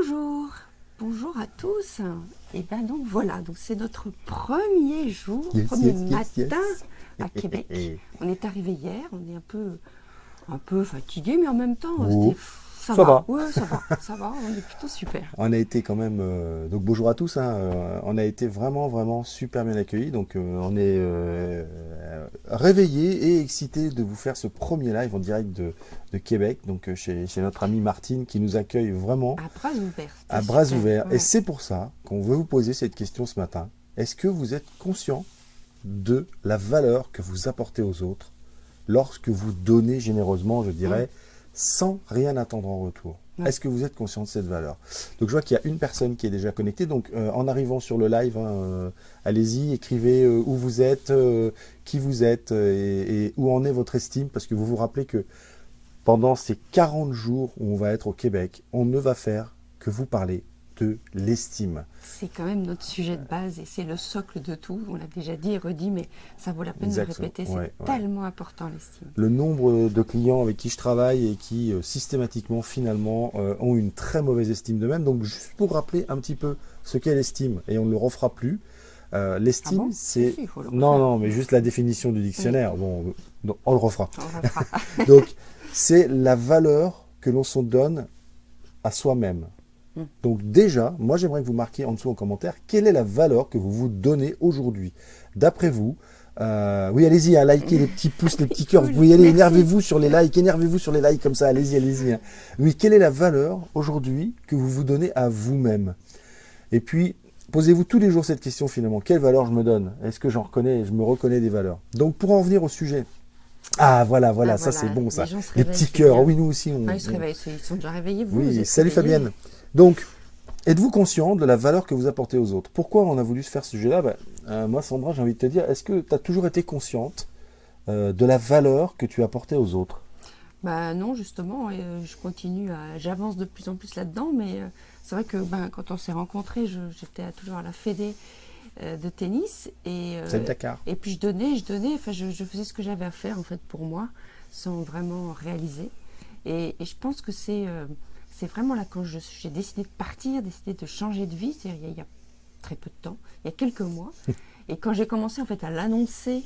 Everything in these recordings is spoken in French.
Bonjour, bonjour à tous. Et bien donc voilà, donc c'est notre premier jour, premier matin à Québec. On est arrivé hier, on est un peu fatigué, mais en même temps, ça va. Ouais, ça va, on est plutôt super. On a été quand même, donc bonjour à tous, hein, on a été vraiment super bien accueillis, donc on est réveillés et excités de vous faire ce premier live en direct de Québec, donc chez notre amie Martine qui nous accueille vraiment à bras ouverts. À bras ouverts. Ouais. Et c'est pour ça qu'on veut vous poser cette question ce matin. Est-ce que vous êtes conscient de la valeur que vous apportez aux autres lorsque vous donnez généreusement, je dirais, sans rien attendre en retour? Est-ce que vous êtes conscient de cette valeur? Donc je vois qu'il y a une personne qui est déjà connectée. Donc en arrivant sur le live, allez-y, écrivez où vous êtes, qui vous êtes et où en est votre estime. Parce que vous vous rappelez que pendant ces 40 jours où on va être au Québec, on ne va faire que vous parler de l'estime. C'est quand même notre sujet de base et c'est le socle de tout. On l'a déjà dit et redit, mais ça vaut la peine de le répéter. C'est tellement important, l'estime. Le nombre de clients avec qui je travaille et qui systématiquement, finalement, ont une très mauvaise estime d'eux-mêmes. Donc, juste pour rappeler un petit peu ce qu'est l'estime, et on ne le refera plus. L'estime, c'est... Non, mais juste la définition du dictionnaire. Oui. Bon, non, on le refera. Donc, c'est la valeur que l'on se donne à soi-même. Donc déjà, moi j'aimerais que vous marquiez en dessous en commentaire quelle est la valeur que vous vous donnez aujourd'hui. D'après vous, oui allez-y, likez les petits pouces, les petits cœurs, vous pouvez y aller, énervez-vous sur les likes comme ça, allez-y. Hein. Oui, quelle est la valeur aujourd'hui que vous vous donnez à vous-même? Et puis, posez-vous tous les jours cette question finalement, quelle valeur je me donne? Est-ce que je me reconnais des valeurs? Donc pour en venir au sujet, voilà, ça c'est bon ça. Les petits cœurs, oui nous aussi. Ils se réveillent, ils sont déjà réveillés, vous. Oui, salut Fabienne. Donc, êtes-vous conscient de la valeur que vous apportez aux autres? Pourquoi on a voulu se faire ce sujet-là? Moi Sandra, j'ai envie de te dire, est-ce que tu as toujours été consciente de la valeur que tu apportais aux autres? Non, justement, je continue, j'avance de plus en plus là-dedans, mais c'est vrai que quand on s'est rencontrés, j'étais toujours à la fédé de tennis et Dakar. Et puis je donnais, enfin je faisais ce que j'avais à faire en fait pour moi, sans vraiment réaliser. Et je pense que c'est vraiment là quand j'ai décidé de partir, décidé de changer de vie, c'est-à-dire il y a très peu de temps, il y a quelques mois, et quand j'ai commencé en fait à l'annoncer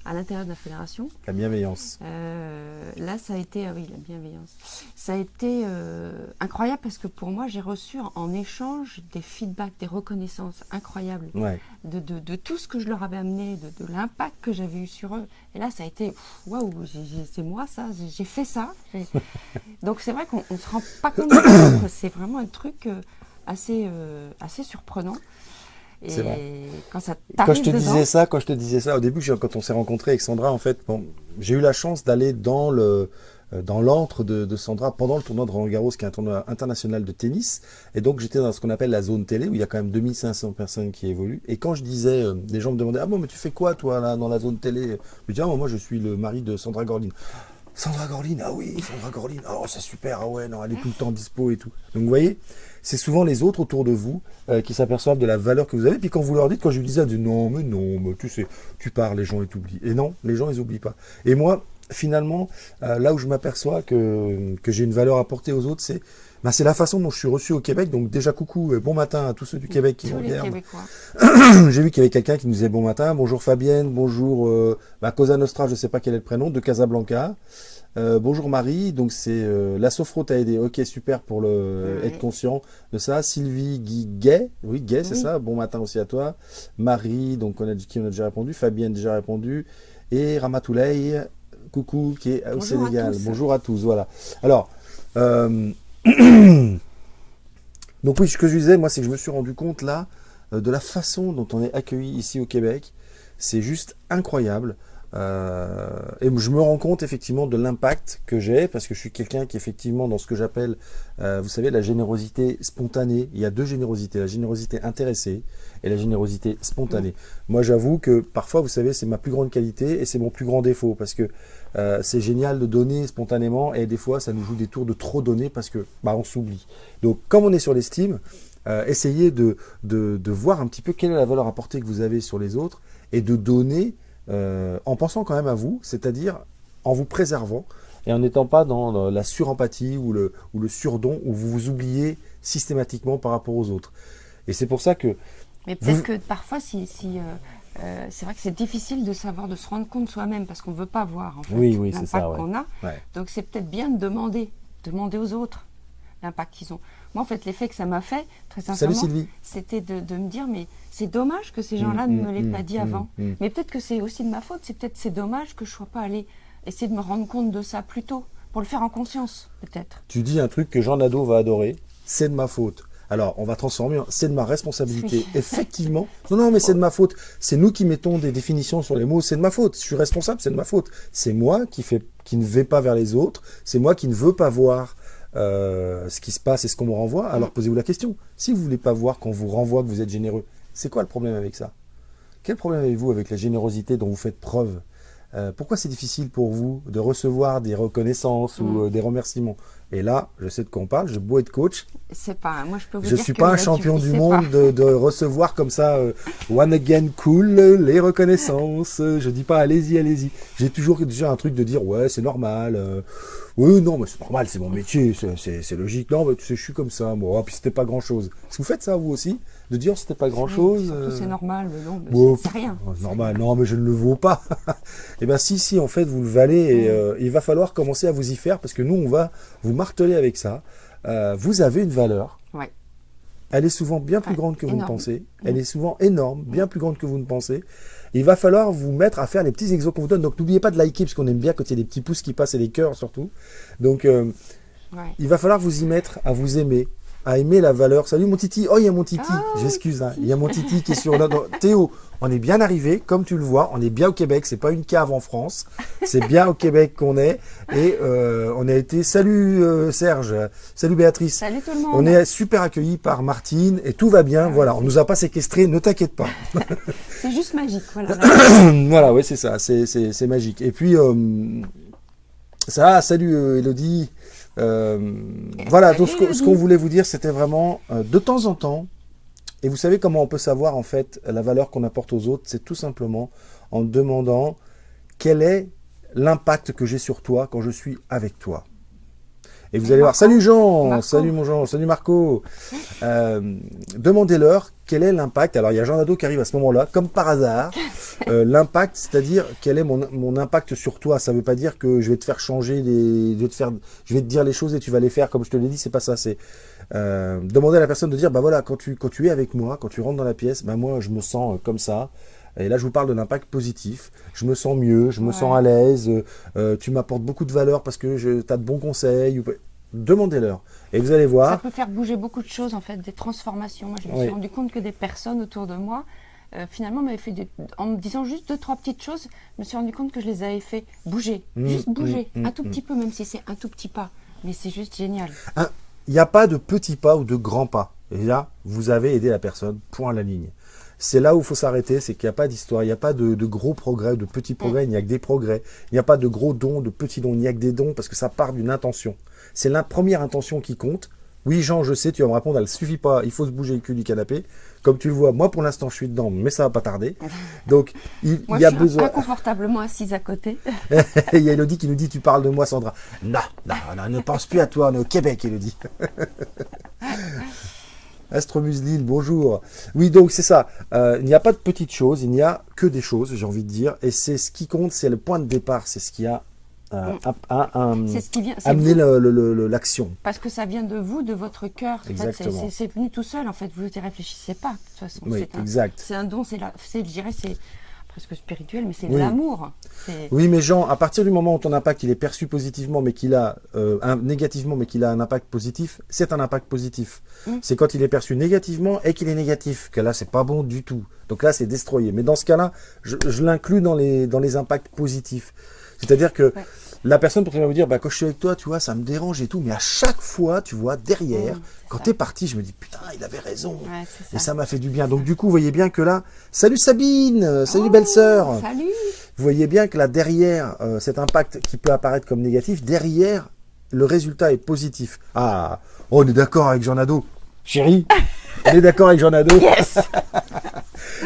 à l'intérieur de la fédération. La bienveillance. Là, ça a été, la bienveillance. Ça a été incroyable parce que pour moi, j'ai reçu en échange des feedbacks, des reconnaissances incroyables de tout ce que je leur avais amené, de l'impact que j'avais eu sur eux. Et là, ça a été, waouh, c'est moi ça, j'ai fait ça. Donc c'est vrai qu'on ne se rend pas compte que c'est vraiment un truc assez surprenant. C'est vrai. Quand je te disais ça au début, quand on s'est rencontré avec Sandra, en fait, j'ai eu la chance d'aller dans l'antre de Sandra pendant le tournoi de Roland-Garros, qui est un tournoi international de tennis. Et donc, j'étais dans ce qu'on appelle la zone télé, où il y a quand même 2500 personnes qui évoluent. Et quand je disais, les gens me demandaient, ah bon, mais tu fais quoi, toi, là, dans la zone télé? Je disais, moi, je suis le mari de Sandra Gorline. Sandra Gorline, ah oui, Sandra Gorline, oh c'est super, ah ouais, non, elle est tout le temps dispo et tout. Donc vous voyez, c'est souvent les autres autour de vous qui s'aperçoivent de la valeur que vous avez. Puis quand vous leur dites, quand je lui disais, non, mais tu sais, tu parles, les gens ils t'oublient. Et non, les gens ils oublient pas. Et moi, finalement, là où je m'aperçois que j'ai une valeur apportée aux autres, c'est la façon dont je suis reçu au Québec. Donc déjà, coucou, bon matin à tous ceux du Québec qui nous regardent. J'ai vu qu'il y avait quelqu'un qui nous disait bon matin, bonjour Fabienne, bonjour Cosa Nostra, je ne sais pas quel est le prénom, de Casablanca. Bonjour Marie, donc c'est la Sophro t'a aidé, ok super pour être conscient de ça. Sylvie Gay, c'est ça, bon matin aussi à toi. Marie, donc on a déjà répondu, Fabienne déjà répondu, et Ramatoulaye, coucou, qui est au Sénégal. Bonjour à tous, voilà. Alors, donc oui, ce que je disais, moi, c'est que je me suis rendu compte là de la façon dont on est accueilli ici au Québec. C'est juste incroyable. Et je me rends compte effectivement de l'impact que j'ai, parce que je suis quelqu'un qui effectivement dans ce que j'appelle, vous savez, la générosité spontanée. Il y a deux générosités, la générosité intéressée et la générosité spontanée. Moi j'avoue que parfois, vous savez, c'est ma plus grande qualité et c'est mon plus grand défaut, parce que c'est génial de donner spontanément et des fois ça nous joue des tours de trop donner parce que on s'oublie. Donc comme on est sur l'estime, essayez de voir un petit peu quelle est la valeur apportée que vous avez sur les autres et de donner en pensant quand même à vous, c'est-à-dire en vous préservant et en n'étant pas dans la surempathie ou le surdon où vous vous oubliez systématiquement par rapport aux autres. Et c'est pour ça que... Mais peut-être que parfois, c'est vrai que c'est difficile de savoir, de se rendre compte soi-même parce qu'on ne veut pas voir en fait, l'impact qu'on a. Ouais. Donc c'est peut-être bien de demander aux autres l'impact qu'ils ont. Moi, en fait, l'effet que ça m'a fait, très sincèrement, c'était de me dire, mais c'est dommage que ces gens-là ne me l'aient pas dit avant. Mais peut-être que c'est aussi de ma faute, c'est dommage que je ne sois pas allée essayer de me rendre compte de ça plus tôt, pour le faire en conscience, peut-être. Tu dis un truc que Jean Nadeau va adorer, c'est de ma faute. Alors, on va transformer, c'est de ma responsabilité. Oui. Effectivement. Non, mais c'est de ma faute. C'est nous qui mettons des définitions sur les mots, c'est de ma faute. Je suis responsable, c'est de ma faute. C'est moi qui ne vais pas vers les autres. C'est moi qui ne veux pas voir ce qui se passe et ce qu'on me renvoie. Alors, posez-vous la question. Si vous ne voulez pas voir qu'on vous renvoie que vous êtes généreux, c'est quoi le problème avec ça? Quel problème avez-vous avec la générosité dont vous faites preuve? Pourquoi c'est difficile pour vous de recevoir des reconnaissances ou des remerciements? Et là, je sais de quoi on parle, je beau être coach. C'est pas, moi je peux vous je dire ne suis pas un champion du monde de recevoir comme ça, one again cool, les reconnaissances. Je dis pas allez-y, allez-y. J'ai toujours déjà un truc de dire ouais, c'est normal. Oui, non, mais c'est normal, c'est mon métier, c'est logique. Non, mais tu sais, je suis comme ça, moi. Puis c'était pas grand-chose. Est-ce que vous faites ça vous aussi? De dire c'était pas grand-chose. C'est normal, mais non, c'est rien. Normal, non, mais je ne le vaux pas. Eh bien, si, en fait, vous le valez, et il va falloir commencer à vous y faire, parce que nous, on va vous marteler avec ça. Vous avez une valeur. Ouais. Elle est souvent bien plus grande que vous ne pensez. Elle est souvent énorme, bien plus grande que vous ne pensez. Il va falloir vous mettre à faire les petits exos qu'on vous donne. Donc, n'oubliez pas de liker, parce qu'on aime bien quand il y a des petits pouces qui passent et des cœurs, surtout. Donc, il va falloir vous y mettre à vous aimer, à aimer la valeur. Salut mon titi. Oh, il y a mon titi. J'excuse. Hein. Il y a mon titi qui est sur là. Théo, on est bien arrivé, comme tu le vois. On est bien au Québec. C'est pas une cave en France. C'est bien au Québec qu'on est. Et on a été. Salut Serge. Salut Béatrice. Salut tout le monde. On est super accueillis par Martine et tout va bien. Voilà. On nous a pas séquestrés. Ne t'inquiète pas. C'est juste magique. Voilà. Voilà. Ouais, c'est ça. C'est magique. Et puis ça. Salut Elodie. Voilà, donc ce qu'on voulait vous dire, c'était vraiment de temps en temps, et vous savez comment on peut savoir en fait la valeur qu'on apporte aux autres, c'est tout simplement en demandant quel est l'impact que j'ai sur toi quand je suis avec toi. Et vous allez voir, salut Jean, salut mon Jean, salut Marco. Demandez-leur quel est l'impact. Alors il y a Jean Nadeau qui arrive à ce moment-là, comme par hasard. L'impact, c'est-à-dire quel est mon impact sur toi. Ça ne veut pas dire que je vais te faire changer, je vais te dire les choses et tu vas les faire comme je te l'ai dit. C'est pas ça. C'est demander à la personne de dire, bah voilà, quand tu es avec moi, quand tu rentres dans la pièce, bah moi je me sens comme ça. Et là, je vous parle de l'impact positif. Je me sens mieux, je me sens à l'aise. Tu m'apportes beaucoup de valeur parce que tu as de bons conseils. Demandez-leur. Et vous allez voir. Ça peut faire bouger beaucoup de choses, en fait, des transformations. Moi, je me suis rendu compte que des personnes autour de moi, finalement, m'avaient fait en me disant juste 2-3 petites choses, je me suis rendu compte que je les avais fait bouger. Juste bouger. Un tout petit peu, même si c'est un tout petit pas. Mais c'est juste génial. Il n'y a pas de petits pas ou de grands pas. Et là, vous avez aidé la personne. Point à la ligne. C'est là où il faut s'arrêter, c'est qu'il n'y a pas d'histoire, il n'y a pas de gros progrès, de petits progrès, il n'y a que des progrès. Il n'y a pas de gros dons, de petits dons, il n'y a que des dons parce que ça part d'une intention. C'est la première intention qui compte. Oui Jean, je sais, tu vas me répondre, elle ne suffit pas, il faut se bouger le cul du canapé. Comme tu le vois, moi pour l'instant je suis dedans, mais ça ne va pas tarder. Donc il y a besoin... je suis inconfortablement assise à côté. Il y a Elodie qui nous dit, tu parles de moi Sandra. Non, ne pense plus à toi, on est au Québec Elodie. Astromus Lille, bonjour. Oui, donc c'est ça. Il n'y a pas de petites choses, il n'y a que des choses, j'ai envie de dire. Et c'est ce qui compte, c'est le point de départ, c'est ce qui a amené l'action. Parce que ça vient de vous, de votre cœur. Exactement. En fait, c'est venu tout seul, en fait. Vous n'y réfléchissez pas, de toute façon. Oui, exact. C'est un don, je dirais, c'est presque spirituel, mais c'est de l'amour. Oui, mais Jean, à partir du moment où ton impact il est perçu positivement, mais qu'il a négativement, mais qu'il a un impact positif, c'est un impact positif. C'est quand il est perçu négativement et qu'il est négatif que là c'est pas bon du tout. Donc là c'est destroyé. Mais dans ce cas-là, je l'inclus dans les impacts positifs. C'est-à-dire que la personne pourrait vous dire, bah, quand je suis avec toi, tu vois, ça me dérange et tout, mais à chaque fois, tu vois, derrière, quand tu es parti, je me dis, putain, il avait raison. Et ça m'a fait du bien. Donc, du coup, vous voyez bien que là, salut Sabine, salut belle-sœur. Salut. Vous voyez bien que là, derrière cet impact qui peut apparaître comme négatif, derrière, le résultat est positif. Ah, on est d'accord avec Jean Nadeau. Chérie, on est d'accord avec Jean Nadeau. Yes.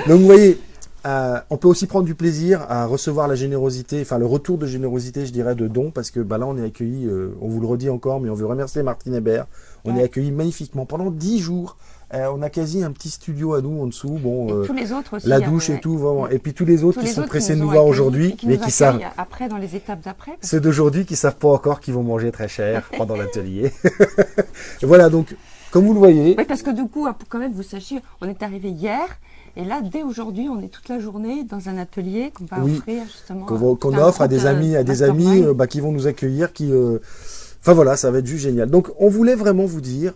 Donc, vous voyez, On peut aussi prendre du plaisir à recevoir la générosité, enfin le retour de générosité, je dirais, de dons, parce que là, on est accueillis, on vous le redit encore, mais on veut remercier Martine Hébert. On est accueillis magnifiquement pendant 10 jours. On a quasi un petit studio à nous en dessous. Bon, tous les autres aussi, la douche et tout, vraiment. Et puis tous les autres qui sont pressés de nous voir aujourd'hui, mais qui savent. Après, dans les étapes d'après. Ceux d'aujourd'hui qui savent pas encore qu'ils vont manger très cher pendant l'atelier. Voilà, donc, comme vous le voyez. Oui, parce que du coup, pour quand même vous sachiez, on est arrivé hier. Et là, dès aujourd'hui, on est toute la journée dans un atelier qu'on va offrir justement. Qu'on offre à des amis, qui vont nous accueillir. Enfin voilà, ça va être juste génial. Donc, on voulait vraiment vous dire,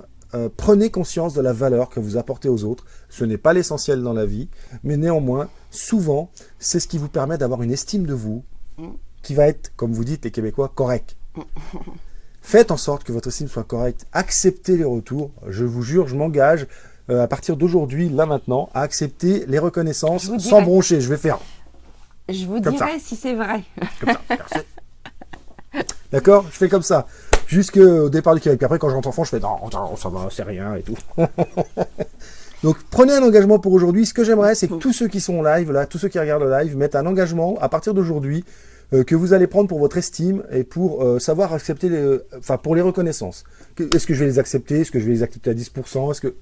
prenez conscience de la valeur que vous apportez aux autres. Ce n'est pas l'essentiel dans la vie, mais néanmoins, souvent, c'est ce qui vous permet d'avoir une estime de vous qui va être, comme vous dites les Québécois, correcte. Faites en sorte que votre estime soit correcte. Acceptez les retours. Je vous jure, je m'engage à partir d'aujourd'hui, là maintenant, à accepter les reconnaissances sans broncher. Je vais faire. Je vous dirai si c'est vrai. Comme ça, merci. D'accord? Je fais comme ça. Jusqu'au départ du Québec. Puis après, quand je rentre en France, je fais non, ça va, c'est rien et tout. Donc, prenez un engagement pour aujourd'hui. Ce que j'aimerais, c'est que tous ceux qui sont en live, là, tous ceux qui regardent le live, mettent un engagement à partir d'aujourd'hui que vous allez prendre pour votre estime et pour savoir accepter pour les reconnaissances. Est-ce que je vais les accepter? Est-ce que je vais les accepter à 10%?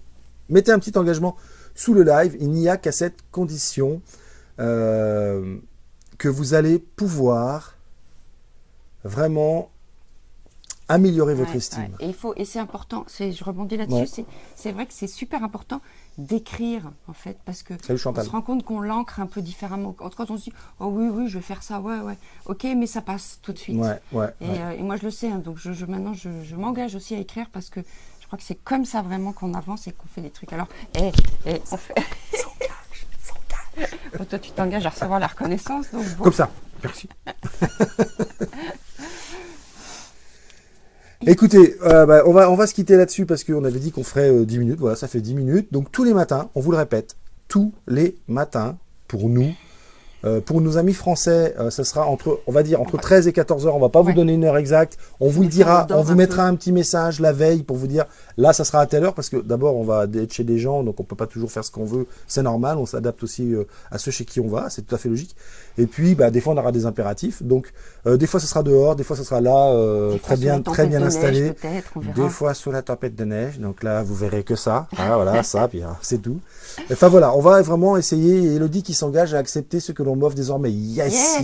Mettez un petit engagement sous le live. Il n'y a qu'à cette condition que vous allez pouvoir vraiment améliorer votre estime. Ouais. Et c'est important, je rebondis là-dessus, c'est vrai que c'est super important d'écrire en fait, parce que on se rend compte qu'on l'ancre un peu différemment. Quand on se dit oh oui je vais faire ça, ouais ok, mais ça passe tout de suite. Et moi je le sais, hein, donc maintenant je m'engage aussi à écrire, parce que je crois que c'est comme ça vraiment qu'on avance et qu'on fait des trucs. Alors on fait bon, toi tu t'engages à recevoir la reconnaissance, donc bon. Comme ça, merci. Écoutez, on va se quitter là-dessus parce qu'on avait dit qu'on ferait 10 minutes. Voilà, ça fait 10 minutes. Donc tous les matins, on vous le répète, tous les matins, pour nous, pour nos amis français, ce sera entre 13 et 14 heures. On va pas vous donner une heure exacte. On vous le dira, on vous mettra un petit message la veille pour vous dire, là, ça sera à telle heure, parce que d'abord, on va être chez des gens, donc on peut pas toujours faire ce qu'on veut. C'est normal, on s'adapte aussi à ceux chez qui on va, c'est tout à fait logique. Et puis, des fois, on aura des impératifs. Donc, des fois, ce sera dehors, des fois, ce sera là, très bien installé. Des fois, sous la tempête de neige. Donc là, vous verrez que ça. Ah, voilà, ça, puis c'est tout. Enfin, voilà, on va vraiment essayer. Elodie qui s'engage à accepter ce que l'on m'offre désormais. Yes.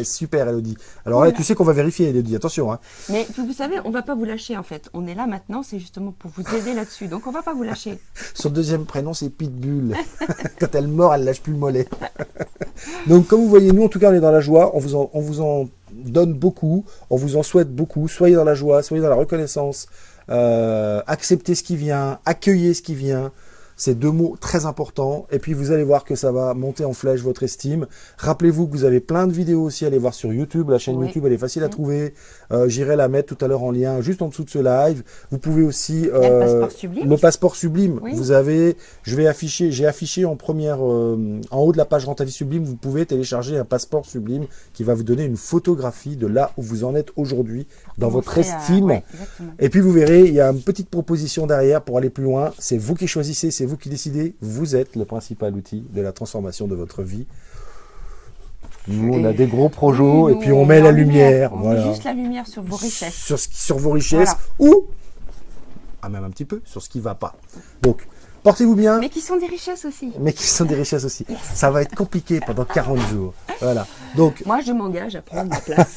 Super, Elodie. Alors là, tu sais qu'on va vérifier, Elodie. Attention, hein. Mais vous savez, on va pas vous lâcher, en fait. On est là maintenant, c'est justement pour vous aider là-dessus. Donc, on va pas vous lâcher. Son deuxième prénom, c'est Pitbull. Quand elle mord, elle lâche plus le mollet. Donc, comme vous voyez, nous, en tout cas, on est dans la joie. On vous en donne beaucoup. On vous en souhaite beaucoup. Soyez dans la joie, soyez dans la reconnaissance. Acceptez ce qui vient, accueillez ce qui vient. C'est deux mots très importants. Et puis, vous allez voir que ça va monter en flèche votre estime. Rappelez-vous que vous avez plein de vidéos aussi à aller voir sur YouTube. La chaîne YouTube, elle est facile à trouver. J'irai la mettre tout à l'heure en lien juste en dessous de ce live. Vous pouvez aussi... le passeport sublime. Le passeport sublime. Oui. J'ai affiché en première, en haut de la page Rente à vie sublime, vous pouvez télécharger un passeport sublime qui va vous donner une photographie de là où vous en êtes aujourd'hui dans votre estime. Et puis, vous verrez, il y a une petite proposition derrière pour aller plus loin. C'est vous qui choisissez, c'est vous qui décidez, vous êtes le principal outil de la transformation de votre vie. Nous, on a des gros projets et puis on met la lumière. On met juste la lumière sur vos richesses. Sur vos richesses ou, même un petit peu, sur ce qui ne va pas. Donc, portez-vous bien. Mais qui sont des richesses aussi. Yes. Ça va être compliqué pendant 40 jours. Voilà. Donc, moi, je m'engage à prendre ma place.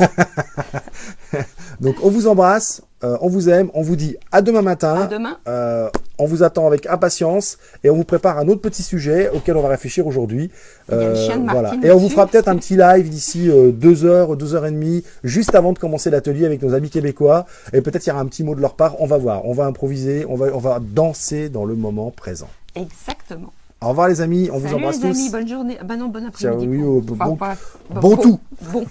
Donc, on vous embrasse, on vous aime, on vous dit à demain matin. À demain. On vous attend avec impatience et on vous prépare un autre petit sujet auquel on va réfléchir aujourd'hui. Voilà. Et on vous fera peut-être un petit live d'ici 2 heures, 2 heures et demie, juste avant de commencer l'atelier avec nos amis québécois. Et peut-être il y aura un petit mot de leur part. On va voir, on va improviser, on va danser dans le moment présent. Exactement. Au revoir les amis, on vous embrasse tous. Salut les amis, bonne journée. Non, bon après-midi. Ciao, bon tout. Bon.